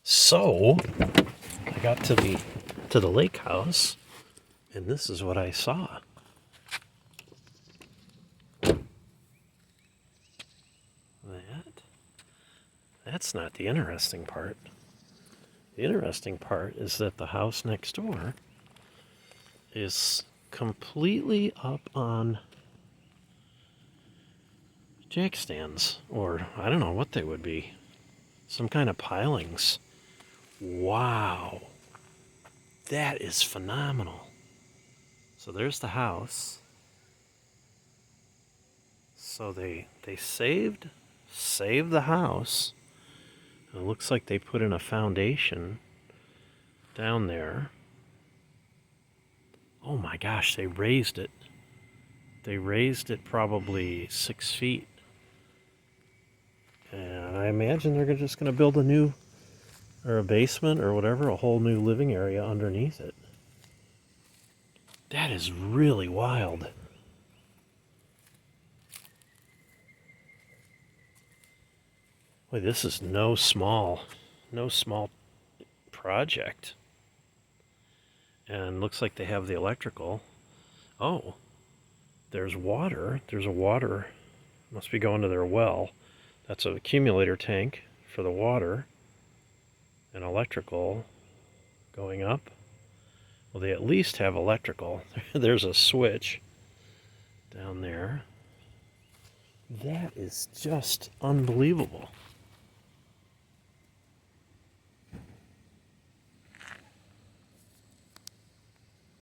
So I got to the lake house, and this is what I saw. That's not the interesting part. The interesting part is that the house next door is completely up on jack stands, or I don't know what they would be. Some kind of pilings. Wow. That is phenomenal. So there's the house. So they saved the house. It looks like they put in a foundation down there. Oh my gosh, they raised it. They raised it probably 6 feet. And I imagine they're just going to build a basement or whatever, a whole new living area underneath it. That is really wild. Boy, this is no small project. And looks like they have the electrical. Oh, there's water. There's a water. Must be going to their well. That's an accumulator tank for the water. And electrical going up. Well, they at least have electrical. There's a switch down there. That is just unbelievable.